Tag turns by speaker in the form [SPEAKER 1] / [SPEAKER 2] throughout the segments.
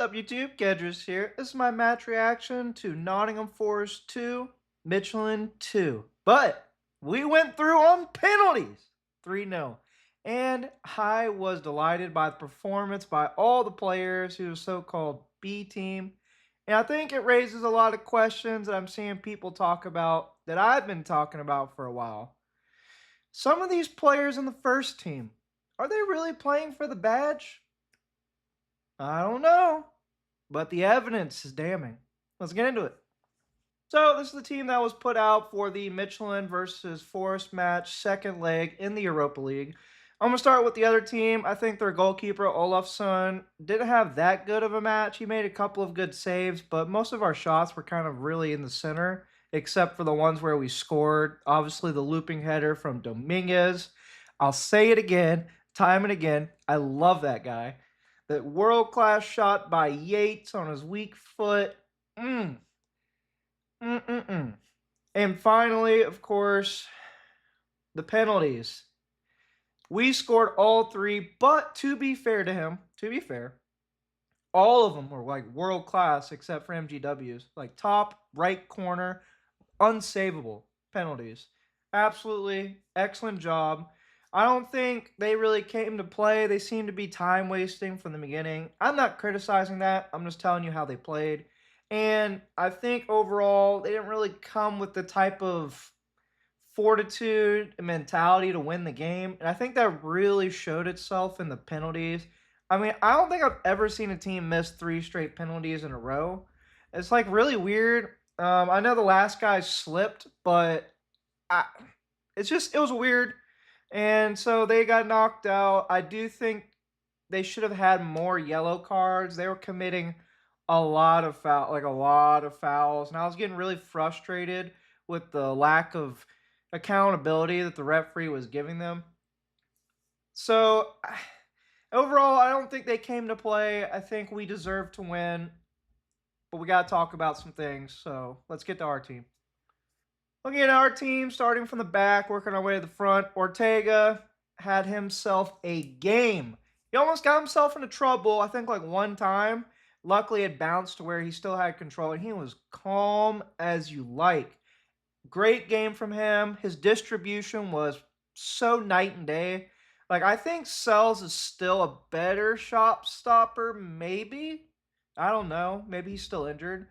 [SPEAKER 1] up, YouTube? Gedris here. This is my match reaction to Nottingham Forest 2, Midtjylland 2. But we went through on penalties 3-0. And I was delighted by the performance by all the players who so-called B team. And I think it raises a lot of questions that I'm seeing people talk about that I've been talking about for a while. Some of these players in the first team, are they really playing for the badge? I don't know, but the evidence is damning. Let's get into it. So this is the team that was put out for the Midtjylland versus Forest match, second leg in the Europa League. I'm going to start with the other team. I think their goalkeeper, Olafsson, didn't have that good of a match. He made a couple of good saves, but most of our shots were kind of really in the center, except for the ones where we scored. Obviously, the looping header from Dominguez. I'll say it again, time and again. I love that guy. That world-class shot by Yates on his weak foot. Mm. Mm-mm-mm. And finally, of course, the penalties. We scored all three, but to be fair to him, all of them were like world class except for MGW's. Like top right corner, unsavable penalties. Absolutely excellent job. I don't think they really came to play. They seem to be time wasting from the beginning. I'm not criticizing that. I'm just telling you how they played. And I think overall, they didn't really come with the type of fortitude and mentality to win the game. And I think that really showed itself in the penalties. I mean, I don't think I've ever seen a team miss 3 straight penalties in a row. It's like really weird. I know the last guy slipped, but I, it was weird. And so they got knocked out. I do think they should have had more yellow cards. They were committing a lot of fouls, and I was getting really frustrated with the lack of accountability that the referee was giving them. So overall, I don't think they came to play. I think we deserve to win, but we got to talk about some things. So let's get to our team. Looking at our team, starting from the back, working our way to the front, Ortega had himself a game. He almost got himself into trouble, I think like one time. Luckily, it bounced to where he still had control, and he was calm as you like. Great game from him. His distribution was so night and day. Like, I think Sells is still a better shot stopper, maybe. I don't know. Maybe he's still injured.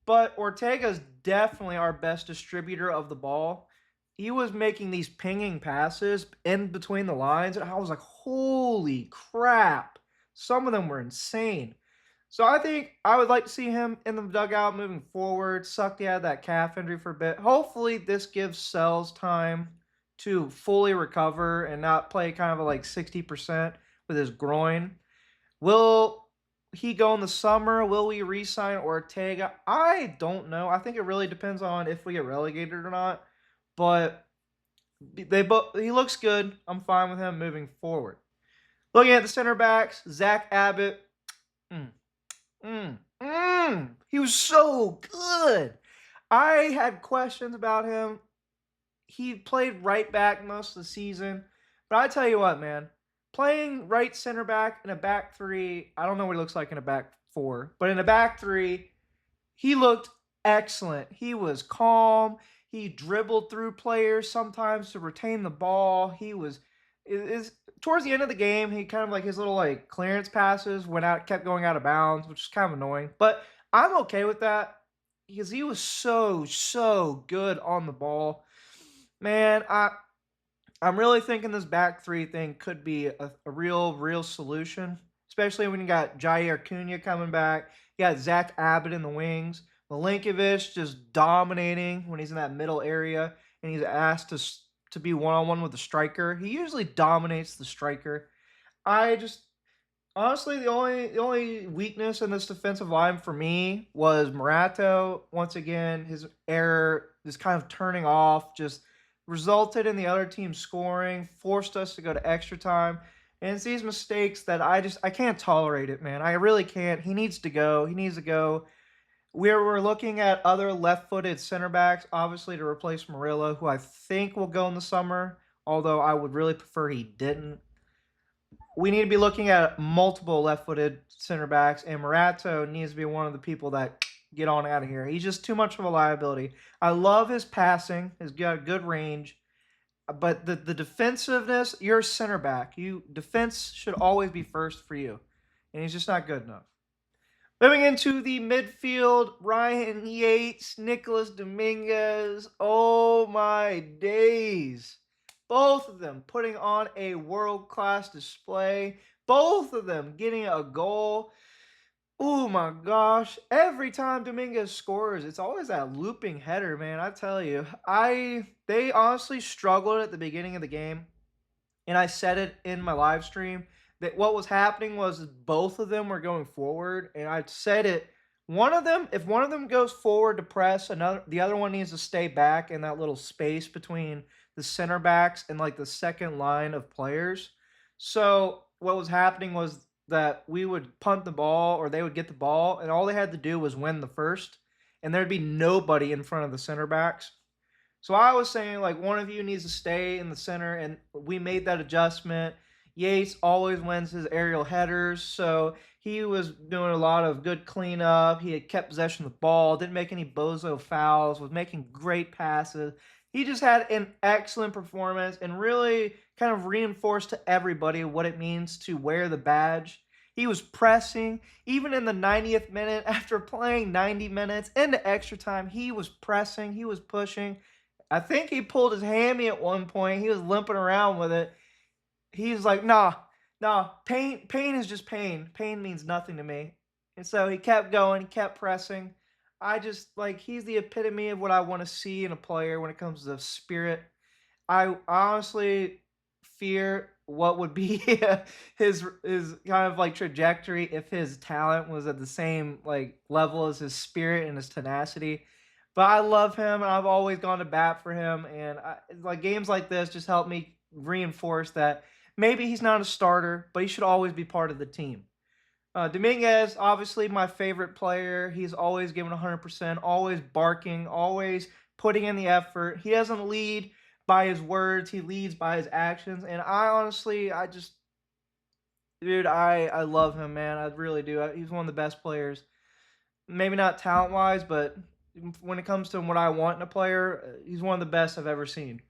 [SPEAKER 1] But Ortega's definitely our best distributor of the ball. He was making these pinging passes in between the lines, and I was like, holy crap. Some of them were insane. So I think I would like to see him in the dugout moving forward. Sucked he had that calf injury for a bit. Hopefully this gives Sells time to fully recover and not play kind of like 60% with his groin. Will he go in the summer? Will we re-sign Ortega? I don't know. I think it really depends on if we get relegated or not. But he looks good. I'm fine with him moving forward. Looking at the center backs, Zach Abbott. He was so good. I had questions about him. He played right back most of the season. But I tell you what, man. Playing right center back in a back three, I don't know what he looks like in a back four, but in a back three, he looked excellent. He was calm. He dribbled through players sometimes to retain the ball. He was is towards the end of the game, he kind of like his little like clearance passes kept going out of bounds, which is kind of annoying. But I'm okay with that because he was so good on the ball. Man, I'm really thinking this back three thing could be a real solution, especially when you got Jair Cunha coming back. You got Zach Abbott in the wings. Milinkovic just dominating when he's in that middle area and he's asked to be one-on-one with the striker. He usually dominates the striker. I just honestly the only weakness in this defensive line for me was Morato. Once again, his error, this kind of turning off, just resulted in the other team scoring, forced us to go to extra time. And it's these mistakes that I can't tolerate it, man. I really can't. He needs to go. He needs to go. We're looking at other left-footed center backs, obviously, to replace Murillo, who I think will go in the summer, although I would really prefer he didn't. we need to be looking at multiple left-footed center backs, and Morato needs to be one of the people that get on out of here. He's just too much of a liability. I love his passing. He's got good range. But the defensiveness, you're a center back. Defense should always be first for you. And he's just not good enough. Moving into the midfield, Ryan Yates, Nicholas Dominguez. Oh my days. Both of them putting on a world-class display. Both of them getting a goal. Oh my gosh. Every time Dominguez scores, it's always that looping header, man. I tell you. They honestly struggled at the beginning of the game, and I said it in my live stream that what was happening was both of them were going forward, and I said it. If one of them goes forward to press, the other one needs to stay back in that little space between the center backs and like the second line of players. So what was happening was that we would punt the ball or they would get the ball, and all they had to do was win the first, and there'd be nobody in front of the center backs. So I was saying, like, one of you needs to stay in the center, and we made that adjustment. Yates always wins his aerial headers, so he was doing a lot of good cleanup. He had kept possession of the ball, didn't make any bozo fouls, was making great passes. He just had an excellent performance and really kind of reinforced to everybody what it means to wear the badge. He was pressing, even in the 90th minute after playing 90 minutes into extra time. He was pressing, he was pushing. I think he pulled his hammy at one point. He was limping around with it. He's like, nah, pain is just pain. Pain means nothing to me. And so he kept going, he kept pressing. I just like he's the epitome of what I want to see in a player when it comes to spirit. I honestly fear what would be his kind of like trajectory if his talent was at the same like level as his spirit and his tenacity. But I love him, and I've always gone to bat for him. And like games like this just help me reinforce that maybe he's not a starter, but he should always be part of the team. Dominguez, obviously my favorite player. He's always giving 100%, always barking, always putting in the effort. He doesn't lead by his words, he leads by his actions. And I honestly, dude, I love him, man. I really do. He's one of the best players. Maybe not talent wise, but when it comes to what I want in a player, he's one of the best I've ever seen.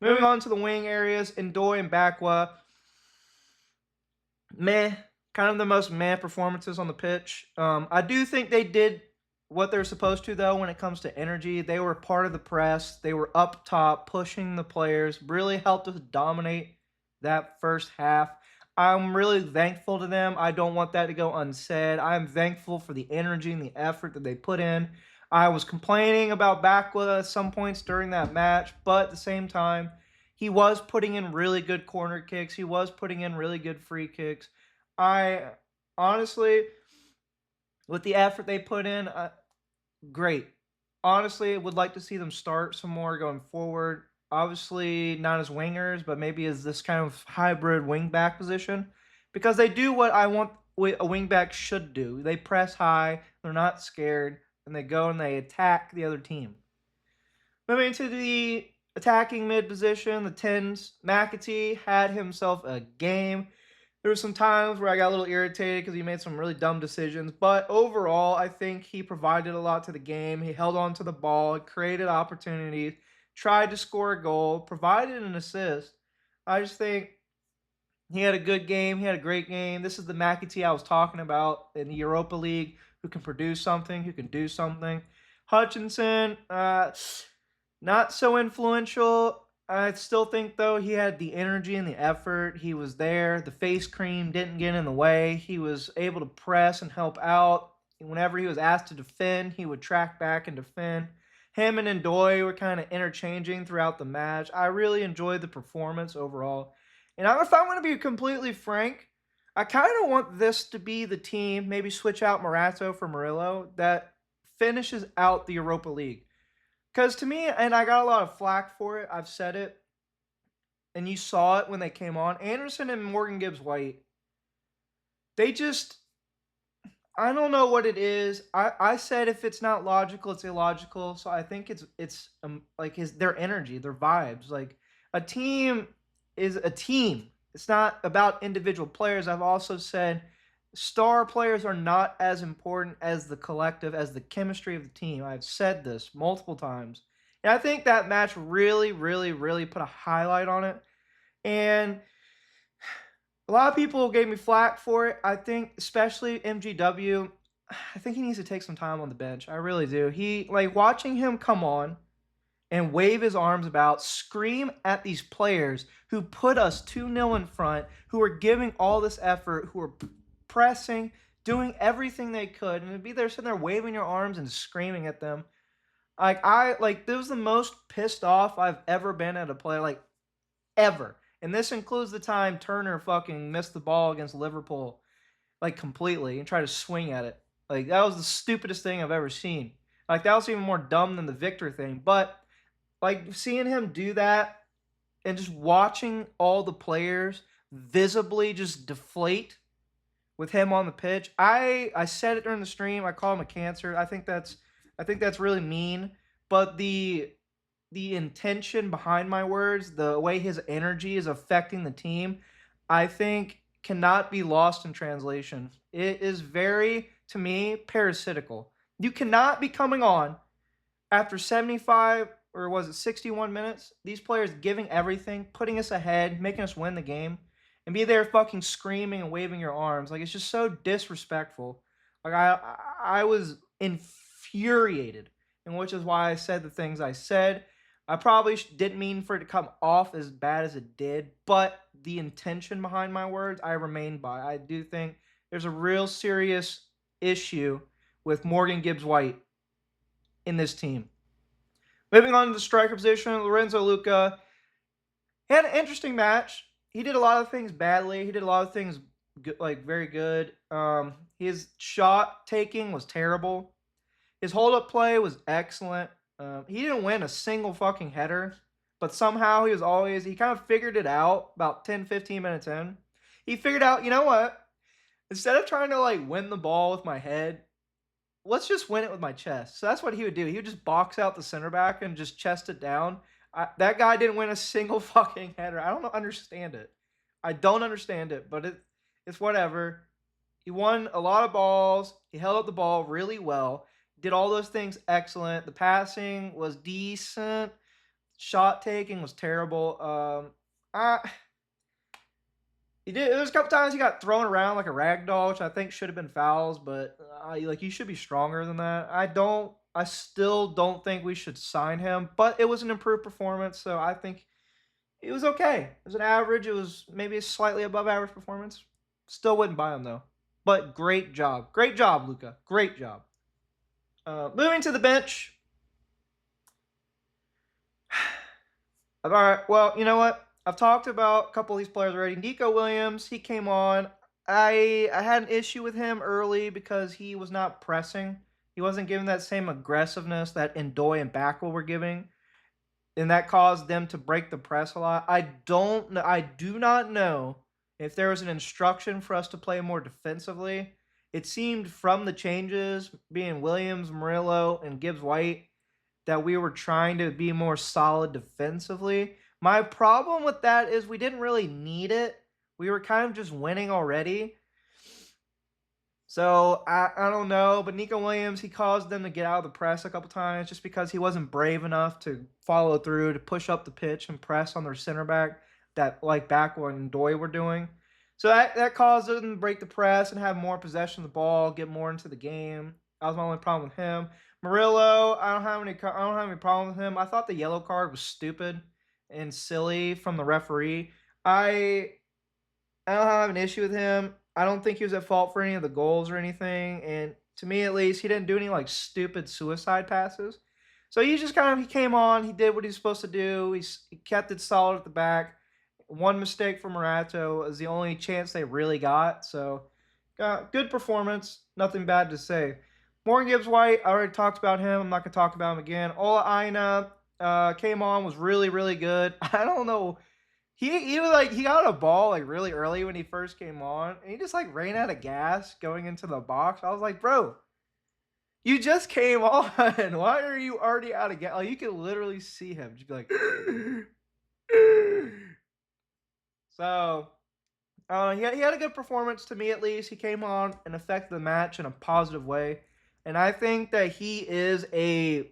[SPEAKER 1] Moving on to the wing areas, Ndoye and Bakwa. Meh, kind of the most meh performances on the pitch. I do think they did what they're supposed to, though, when it comes to energy. They were part of the press. They were up top, pushing the players, really helped us dominate that first half. I'm really thankful to them. I don't want that to go unsaid. I'm thankful for the energy and the effort that they put in. I was complaining about Bakwa at some points during that match, but at the same time, he was putting in really good corner kicks. He was putting in really good free kicks. I honestly, with the effort they put in, great. Honestly, would like to see them start some more going forward. Obviously, not as wingers, but maybe as this kind of hybrid wingback position, because they do what I want a wingback should do. They press high, they're not scared, and they go and they attack the other team. Moving to the attacking mid position, the 10s, McAtee had himself a game. There were some times where I got a little irritated because he made some really dumb decisions, but overall, I think he provided a lot to the game. He held on to the ball, created opportunities, tried to score a goal, provided an assist. I just think he had a good game. He had a great game. This is the McAtee I was talking about in the Europa League, who can produce something, who can do something. Hutchinson, not so influential. I still think, though, he had the energy and the effort. He was there. The face cream didn't get in the way. He was able to press and help out. Whenever he was asked to defend, he would track back and defend. Him and Ndoye were kind of interchanging throughout the match. I really enjoyed the performance overall. And if I'm going to be completely frank, I kind of want this to be the team, maybe switch out Morato for Murillo, that finishes out the Europa League. Because to me, and I got a lot of flack for it, I've said it, and you saw it when they came on, Anderson and Morgan Gibbs White, they just, I don't know what it is. I said if it's not logical, it's illogical. So I think it's like their energy, their vibes. Like a team is a team. it's not about individual players. I've also said star players are not as important as the collective, as the chemistry of the team. I've said this multiple times. And I think that match really, really, really put a highlight on it. And a lot of people gave me flack for it. I think, especially MGW, I think he needs to take some time on the bench. I really do. Like watching him come on and wave his arms about, scream at these players who put us 2-0 in front, who are giving all this effort, who are pressing, doing everything they could, and to be there sitting there waving your arms and screaming at them. Like this was the most pissed off I've ever been at a play, like ever. And this includes the time Turner fucking missed the ball against Liverpool, like completely, and tried to swing at it. Like that was the stupidest thing I've ever seen. Like that was even more dumb than the Victor thing. But like seeing him do that and just watching all the players visibly just deflate with him on the pitch. I said it during the stream. I call him a cancer. I think that's really mean. But the intention behind my words, the way his energy is affecting the team, I think cannot be lost in translation. It is very, to me, parasitical. You cannot be coming on after 75 or was it 61 minutes, these players giving everything, putting us ahead, making us win the game, and be there fucking screaming and waving your arms. Like it's just so disrespectful. Like I was infuriated, and which is why I said the things I said. I probably didn't mean for it to come off as bad as it did, but the intention behind my words, I remain by. I do think there's a real serious issue with Morgan Gibbs White in this team. Moving on to the striker position, Lorenzo Luca had an interesting match. He did a lot of things badly. He did a lot of things like very good. His shot taking was terrible. His hold up play was excellent. He didn't win a single fucking header, but somehow he kind of figured it out about 10, 15 minutes in. He figured out, you know what? Instead of trying to like win the ball with my head, let's just win it with my chest. So that's what he would do. He would just box out the center back and just chest it down. That guy didn't win a single fucking header. I don't understand it. I don't understand it, but it's whatever. He won a lot of balls. He held up the ball really well. Did all those things excellent. The passing was decent. Shot taking was terrible. There's a couple times he got thrown around like a rag doll, which I think should have been fouls, but like you should be stronger than that. I still don't think we should sign him, but it was an improved performance, so I think it was okay. It was an average. It was maybe a slightly above average performance. Still wouldn't buy him though. But great job, Luca. Great job. Moving to the bench. All right. Well, you know what? I've talked about a couple of these players already. Nico Williams, he came on. I had an issue with him early because he was not pressing. He wasn't giving that same aggressiveness that Ndoye and Backwell were giving, and that caused them to break the press a lot. I do not know if there was an instruction for us to play more defensively. It seemed from the changes, being Williams, Murillo, and Gibbs White, that we were trying to be more solid defensively. My problem with that is we didn't really need it. We were kind of just winning already. So I don't know, but Nico Williams, he caused them to get out of the press a couple times just because he wasn't brave enough to follow through, to push up the pitch and press on their center back that like Backwell and Ndoye were doing. So that caused them to break the press and have more possession of the ball, get more into the game. That was my only problem with him. Murillo, I don't have any problems with him. I thought the yellow card was stupid and silly from the referee. I don't have an issue with him. I don't think he was at fault for any of the goals or anything. And to me, at least, he didn't do any like stupid suicide passes. So he came on. He did what he was supposed to do. He kept it solid at the back. One mistake from Morato is the only chance they really got. So, good performance. Nothing bad to say. Morgan Gibbs White, I already talked about him. I'm not going to talk about him again. Ola Aina came on, was really, really good. I don't know. He got a ball like really early when he first came on, and he just like ran out of gas going into the box. I was like, bro, you just came on. Why are you already out of gas? Like you can literally see him just be like. So He had a good performance to me, at least. He came on and affected the match in a positive way. And I think that he is a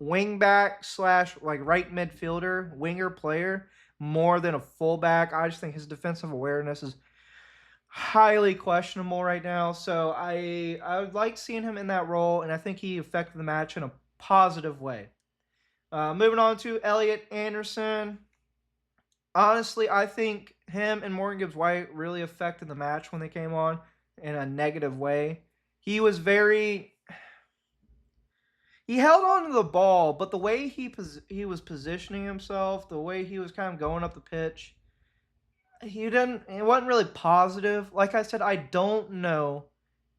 [SPEAKER 1] wingback slash like right midfielder, winger player more than a fullback. I just think his defensive awareness is highly questionable right now. So I would like seeing him in that role, and I think he affected the match in a positive way. Moving on to Elliot Anderson. Honestly, I think him and Morgan Gibbs White really affected the match when they came on in a negative way. He was very he held on to the ball, but the way he was positioning himself, the way he was kind of going up the pitch, it wasn't really positive. Like I said, I don't know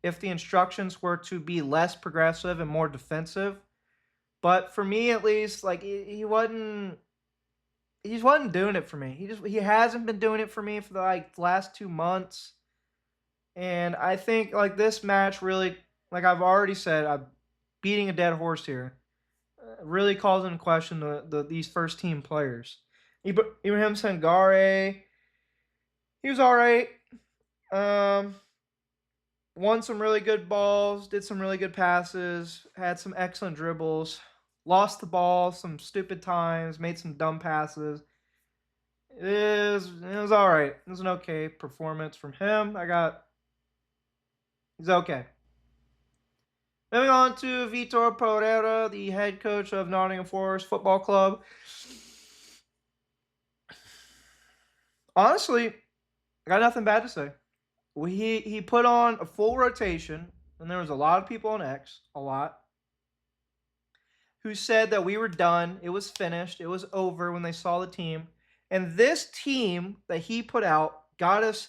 [SPEAKER 1] if the instructions were to be less progressive and more defensive, but for me at least, like he just wasn't doing it for me. He hasn't been doing it for me for the last 2 months. And I think like this match really, like I've already said, I'm beating a dead horse here. Really calls into question these first team players. Ibrahim Sangare, he was all right. Won some really good balls, did some really good passes, had some excellent dribbles, lost the ball some stupid times, made some dumb passes. It was all right. It was an okay performance from him. He's okay. Moving on to Vitor Pereira, the head coach of Nottingham Forest Football Club. Honestly, I got nothing bad to say. He put on a full rotation, and there was a lot of people on X, who said that we were done, it was finished, it was over when they saw the team. And this team that he put out got us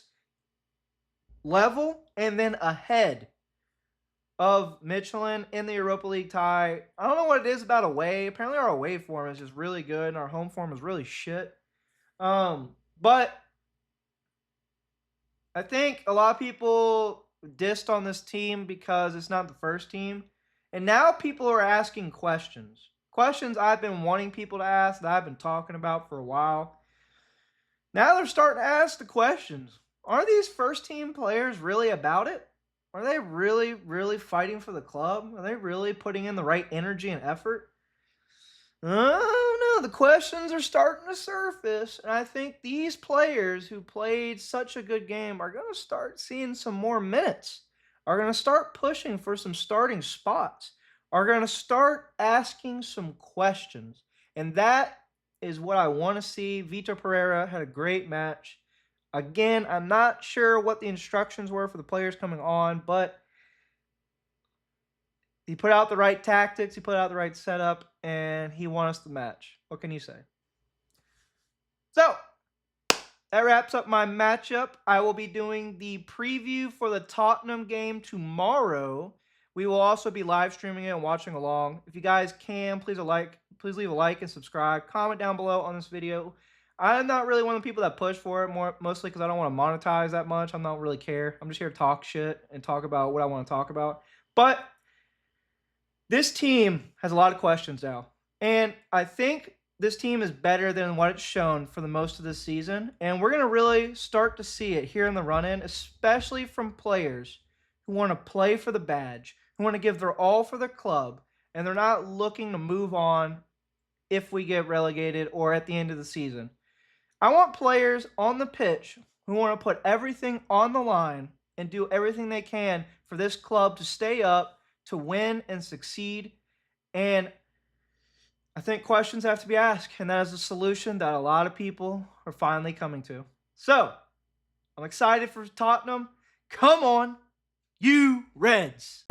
[SPEAKER 1] level and then ahead of Midtjylland in the Europa League tie. I don't know what it is about away. Apparently our away form is just really good and our home form is really shit. But I think a lot of people dissed on this team because it's not the first team. And now people are asking questions. Questions I've been wanting people to ask, that I've been talking about for a while. Now they're starting to ask the questions. Are these first team players really about it? Are they really, really fighting for the club? Are they really putting in the right energy and effort? Oh no, the questions are starting to surface, and I think these players who played such a good game are going to start seeing some more minutes, are going to start pushing for some starting spots, are going to start asking some questions, and that is what I want to see. Vitor Pereira had a great match. Again, I'm not sure what the instructions were for the players coming on, but he put out the right tactics, he put out the right setup, and he won us the match. What can you say? So, that wraps up my matchup. I will be doing the preview for the Tottenham game tomorrow. We will also be live streaming it and watching along. If you guys can, please leave a like and subscribe. Comment down below on this video. I'm not really one of the people that push for it, mostly because I don't want to monetize that much. I don't really care. I'm just here to talk shit and talk about what I want to talk about. But this team has a lot of questions now. And I think this team is better than what it's shown for the most of this season. And we're going to really start to see it here in the run-in, especially from players who want to play for the badge, who want to give their all for their club, and they're not looking to move on if we get relegated or at the end of the season. I want players on the pitch who want to put everything on the line and do everything they can for this club to stay up, to win and succeed. And I think questions have to be asked, and that is a solution that a lot of people are finally coming to. So, I'm excited for Tottenham. Come on, you Reds!